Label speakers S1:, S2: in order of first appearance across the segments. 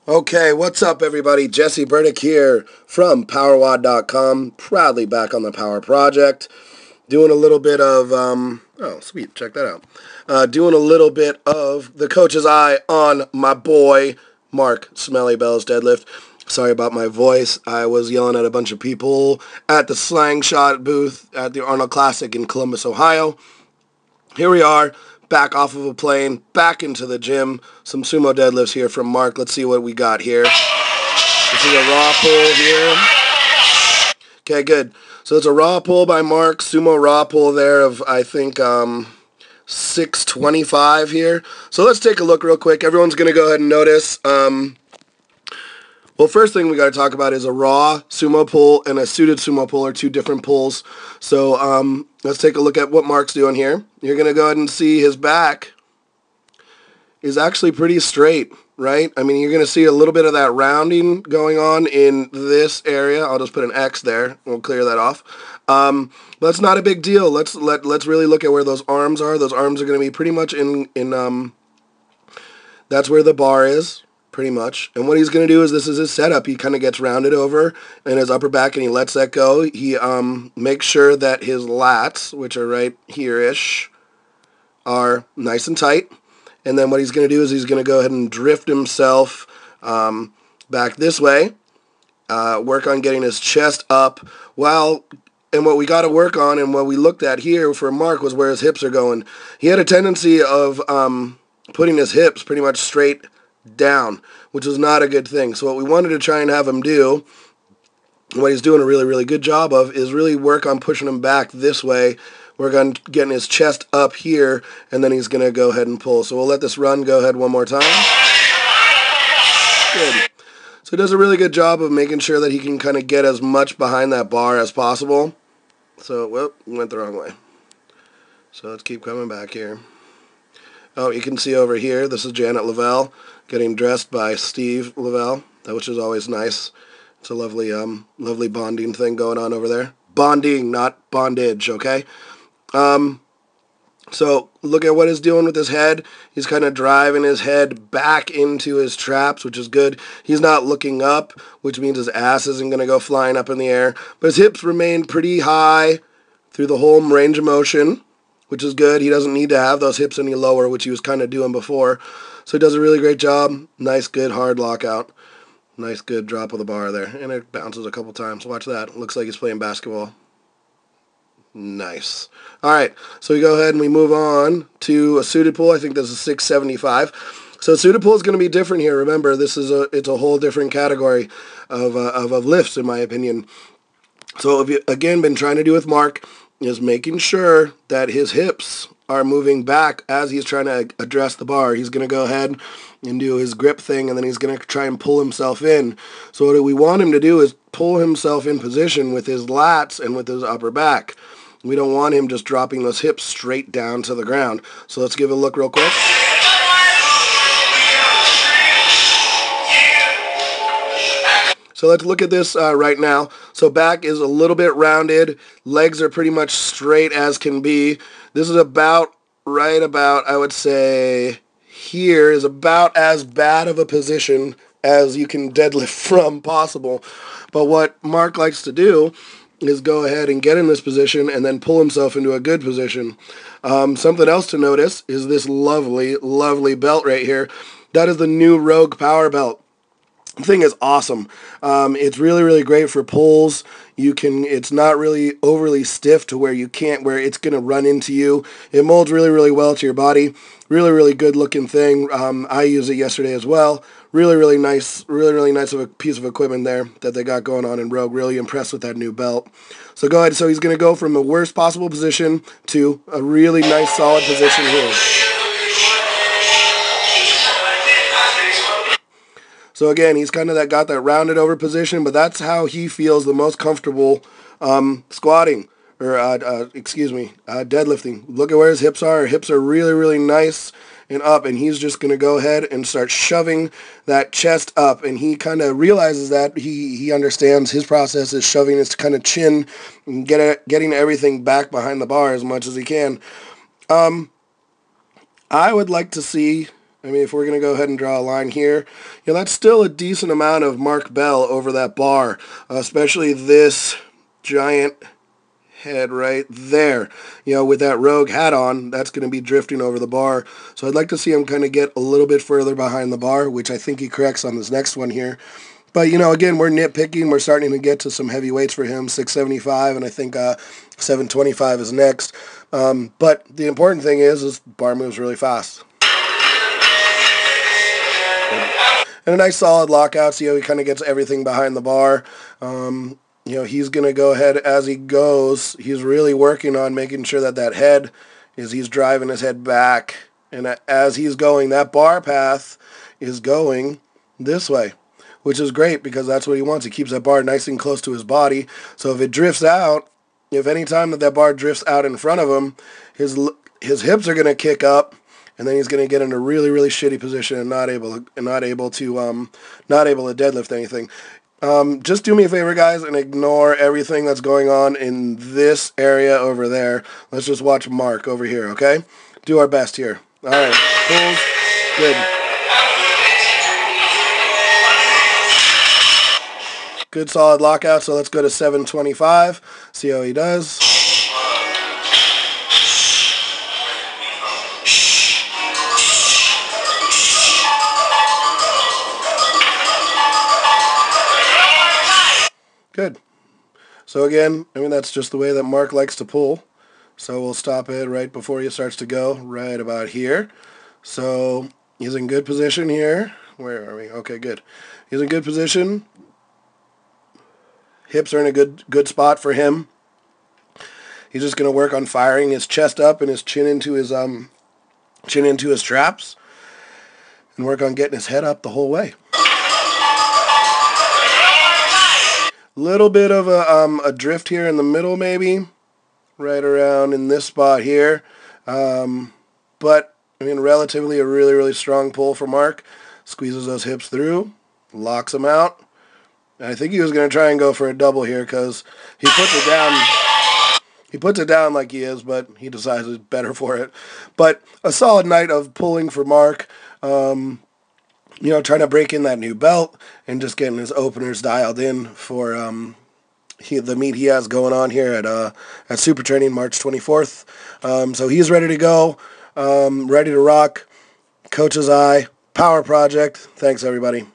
S1: Okay, what's up everybody? Jesse Burdick here from PowerWOD.com, proudly back on the Power Project, doing a little bit of, oh sweet, check that out, doing a little bit of the coach's eye on my boy, Mark Smelly Bell's deadlift. Sorry about my voice, I was yelling at a bunch of people at the Slang Shot booth at the Arnold Classic in Columbus, Ohio. Here we are, back off of a plane, back into the gym. Some sumo deadlifts here from Mark. Let's see what we got here. This is a raw pull here. Okay, good. So it's a raw pull by Mark, sumo raw pull there of, I think, 625 here. So let's take a look real quick. Everyone's going to go ahead and notice. Well, first thing we got to talk about is a raw sumo pull and a suited sumo pull are two different pulls. So let's take a look at what Mark's doing here. You're going to go ahead and see his back is actually pretty straight, right? I mean, you're going to see a little bit of that rounding going on in this area. I'll just put an X there. We'll clear that off. That's not a big deal. Let's really look at where those arms are. Those arms are going to be pretty much in that's where the bar is. Pretty much. And what he's going to do is, this is his setup. He kind of gets rounded over in his upper back and he lets that go. He makes sure that his lats, which are right here-ish, are nice and tight. And then what he's going to do is he's going to go ahead and drift himself back this way, work on getting his chest up. And what we got to work on and what we looked at here for Mark was where his hips are going. He had a tendency of putting his hips pretty much straight down, which was not a good thing. So what we wanted to try and have him do, what he's doing a really, really good job of, is really work on pushing him back this way, work on getting his chest up here, and then he's going to go ahead and pull. So we'll let this run go ahead one more time. Good. So he does a really good job of making sure that he can kind of get as much behind that bar as possible. So, whoop, went the wrong way. So let's keep coming back here. Oh, you can see over here, this is Janet Lavelle getting dressed by Steve Lavelle, which is always nice. It's a lovely, lovely bonding thing going on over there. Bonding, not bondage, okay? So look at what he's doing with his head. He's kind of driving his head back into his traps, which is good. He's not looking up, which means his ass isn't going to go flying up in the air. But his hips remain pretty high through the whole range of motion, which is good. He doesn't need to have those hips any lower, which he was kind of doing before. So he does a really great job. Nice, good, hard lockout. Nice, good drop of the bar there. And it bounces a couple times. Watch that. Looks like he's playing basketball. Nice. All right, so we go ahead and we move on to a suited pull. I think this is 675. So suited pull is going to be different here. Remember, it's a whole different category of lifts, in my opinion. So what we've, again, been trying to do with Mark is making sure that his hips are moving back as he's trying to address the bar. He's going to go ahead and do his grip thing, and then he's going to try and pull himself in. So what we want him to do is pull himself in position with his lats and with his upper back. We don't want him just dropping those hips straight down to the ground. So let's give it a look real quick. So let's look at this right now. So back is a little bit rounded. Legs are pretty much straight as can be. This is right about, I would say, here is about as bad of a position as you can deadlift from possible. But what Mark likes to do is go ahead and get in this position and then pull himself into a good position. Something else to notice is this lovely, lovely belt right here. That is the new Rogue Power Belt. The thing is awesome. It's really, really great for pulls. It's not really overly stiff to where it's going to run into you. It molds really, really well to your body. Really, really good looking thing. I used it yesterday as well. Really, really nice of a piece of equipment there that they got going on in Rogue. Really impressed with that new belt. So go ahead. So he's going to go from the worst possible position to a really nice, solid position here. So again, he's kind of got that rounded over position, but that's how he feels the most comfortable squatting, or deadlifting. Look at where his hips are. His hips are really, really nice and up, and he's just going to go ahead and start shoving that chest up, and he kind of realizes that he understands his process is shoving his kind of chin and getting everything back behind the bar as much as he can. I would like to see I mean, if we're going to go ahead and draw a line here, that's still a decent amount of Mark Bell over that bar, especially this giant head right there. With that rogue hat on, that's going to be drifting over the bar. So I'd like to see him kind of get a little bit further behind the bar, which I think he corrects on this next one here. But, again, we're nitpicking. We're starting to get to some heavy weights for him, 675, and I think 725 is next. But the important thing is bar moves really fast. And a nice solid lockout. So, he kind of gets everything behind the bar. He's going to go ahead as he goes. He's really working on making sure that head he's driving his head back. And as he's going, that bar path is going this way, which is great because that's what he wants. He keeps that bar nice and close to his body. So if it drifts out, if any time that bar drifts out in front of him, his hips are going to kick up. And then he's going to get in a really, really shitty position and not able to deadlift anything. Just do me a favor, guys, and ignore everything that's going on in this area over there. Let's just watch Mark over here, okay? Do our best here. All right, pulls, good. Good solid lockout, so let's go to 725, see how he does. Good. So again, that's just the way that Mark likes to pull. So we'll stop it right before he starts to go, right about here. So he's in good position here. Where are we? Okay, good. He's in good position. Hips are in a good spot for him. He's just going to work on firing his chest up and his chin into his traps, and work on getting his head up the whole way. Little bit of a drift here in the middle, maybe, right around in this spot here. But relatively a really, really strong pull for Mark. Squeezes those hips through, locks them out. I think he was going to try and go for a double here because he puts it down. He puts it down like he is, but he decides it's better for it. But a solid night of pulling for Mark. Trying to break in that new belt and just getting his openers dialed in for the meet he has going on here at Super Training March 24th. So he's ready to go, ready to rock. Coach's Eye, Power Project. Thanks, everybody.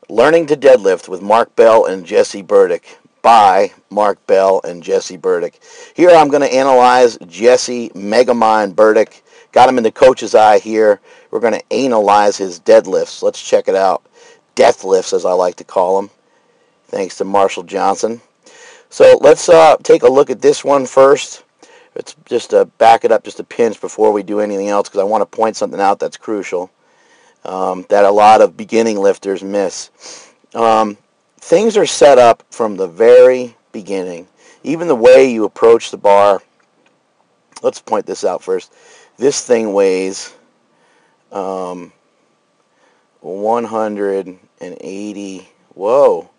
S2: Learning to Deadlift with Mark Bell and Jesse Burdick by Mark Bell and Jesse Burdick. Here I'm going to analyze Jesse Megamind Burdick. Got him in the Coach's Eye here. We're going to analyze his deadlifts. Let's check it out. Death lifts, as I like to call them. Thanks to Marshall Johnson. So let's take a look at this one first. It's just to back it up just a pinch before we do anything else, because I want to point something out that's crucial that a lot of beginning lifters miss. Things are set up from the very beginning. Even the way you approach the bar. Let's point this out first. This thing weighs 180. Whoa.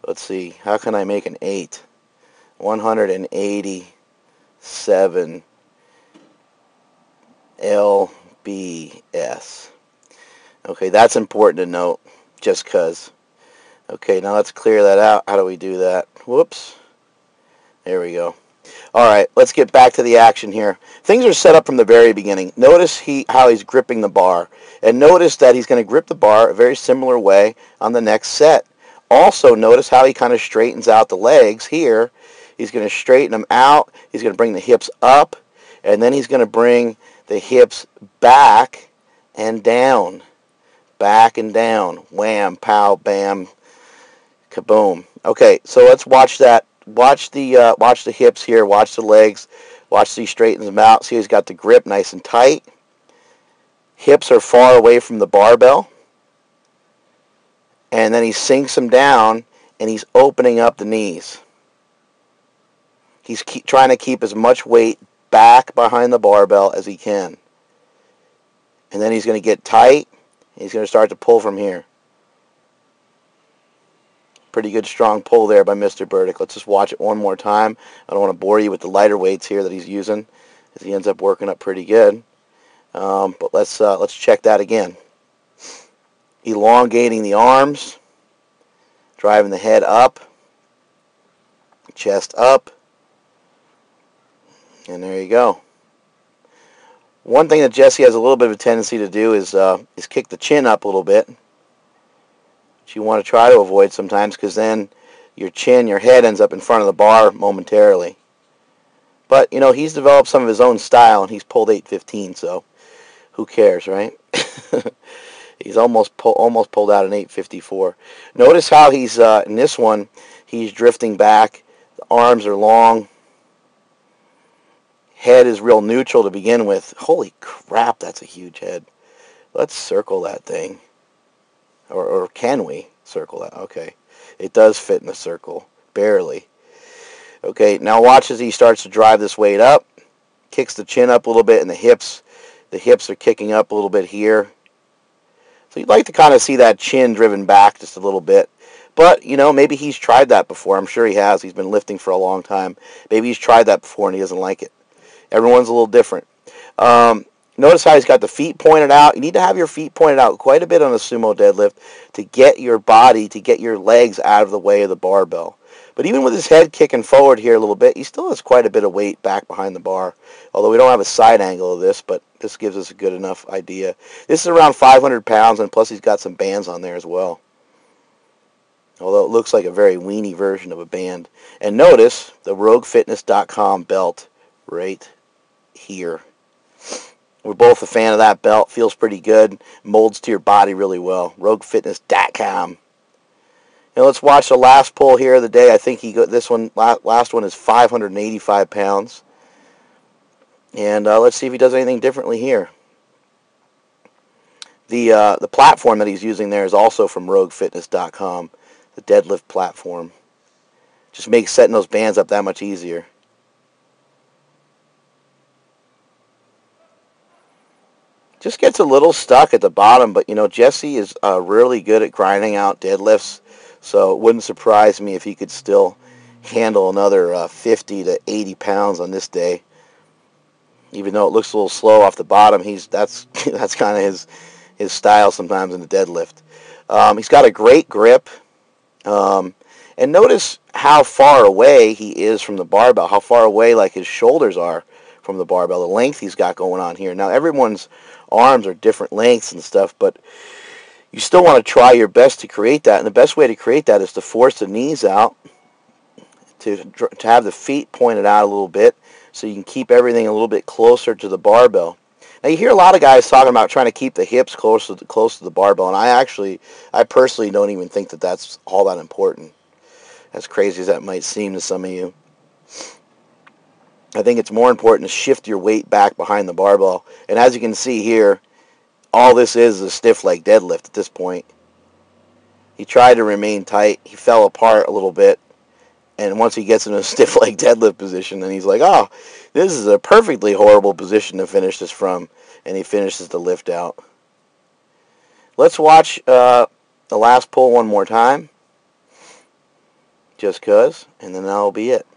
S2: Let's see. How can I make an 8? 187 lbs. Okay, that's important to note, just because. Okay, now let's clear that out. How do we do that? Whoops. There we go. All right, let's get back to the action here. Things are set up from the very beginning. Notice how he's gripping the bar. And notice that he's going to grip the bar a very similar way on the next set. Also, notice how he kind of straightens out the legs here. He's going to straighten them out. He's going to bring the hips up. And then he's going to bring the hips back and down. Back and down. Wham, pow, bam, kaboom. Okay, so let's watch that. Watch the hips here. Watch the legs. Watch he straightens them out. See, he's got the grip nice and tight. Hips are far away from the barbell. And then he sinks them down, and he's opening up the knees. He's trying to keep as much weight back behind the barbell as he can. And then he's going to get tight. And he's going to start to pull from here. Pretty good strong pull there by Mr. Berdick. Let's just watch it one more time. I don't want to bore you with the lighter weights here that he's using, as he ends up working up pretty good. But let's check that again. Elongating the arms, driving the head up, chest up, and there you go. One thing that Jesse has a little bit of a tendency to do is kick the chin up a little bit, which you want to try to avoid sometimes, because then your chin, your head ends up in front of the bar momentarily. But, you know, he's developed some of his own style, and he's pulled 815, so who cares, right? He's almost pulled out an 854. Notice how he's, in this one, he's drifting back. The arms are long. Head is real neutral to begin with. Holy crap, that's a huge head. Let's circle that thing. Or can we circle that? Okay. It does fit in the circle. Barely. Okay, now watch as he starts to drive this weight up. Kicks the chin up a little bit, and the hips are kicking up a little bit here. So you'd like to kind of see that chin driven back just a little bit. But, you know, maybe he's tried that before. I'm sure he has. He's been lifting for a long time. Maybe he's tried that before and he doesn't like it. Everyone's a little different. Notice how he's got the feet pointed out. You need to have your feet pointed out quite a bit on a sumo deadlift to get your body, to get your legs out of the way of the barbell. But even with his head kicking forward here a little bit, he still has quite a bit of weight back behind the bar. Although we don't have a side angle of this, but this gives us a good enough idea. This is around 500 pounds, and plus he's got some bands on there as well. Although it looks like a very weenie version of a band. And notice the RogueFitness.com belt right here. We're both a fan of that belt. Feels pretty good. Molds to your body really well. RogueFitness.com. Now let's watch the last pull here of the day. I think he got this one. Last one is 585 pounds. And let's see if he does anything differently here. The platform that he's using there is also from RogueFitness.com. The deadlift platform. Just makes setting those bands up that much easier. Just gets a little stuck at the bottom, but you know, Jesse is really good at grinding out deadlifts. So it wouldn't surprise me if he could still handle another 50 to 80 pounds on this day. Even though it looks a little slow off the bottom, that's kind of his style sometimes in the deadlift. He's got a great grip. And notice how far away he is from the barbell, how far away like his shoulders are from the barbell, the length he's got going on here. Now everyone's arms are different lengths and stuff, but you still want to try your best to create that, and the best way to create that is to force the knees out, to have the feet pointed out a little bit, so you can keep everything a little bit closer to the barbell. Now you hear a lot of guys talking about trying to keep the hips close to the barbell, and I personally don't even think that that's all that important, as crazy as that might seem to some of you. I think it's more important to shift your weight back behind the barbell, and as you can see here, all this is a stiff leg deadlift at this point. He tried to remain tight. He fell apart a little bit. And once he gets in a stiff leg deadlift position, then he's like, oh, this is a perfectly horrible position to finish this from. And he finishes the lift out. Let's watch the last pull one more time. Just because. And then that'll be it.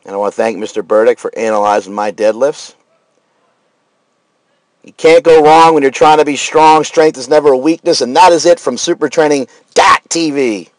S2: And I want to thank Mr. Berdick for analyzing my deadlifts. You can't go wrong when you're trying to be strong. Strength is never a weakness, and that is it from supertraining.tv.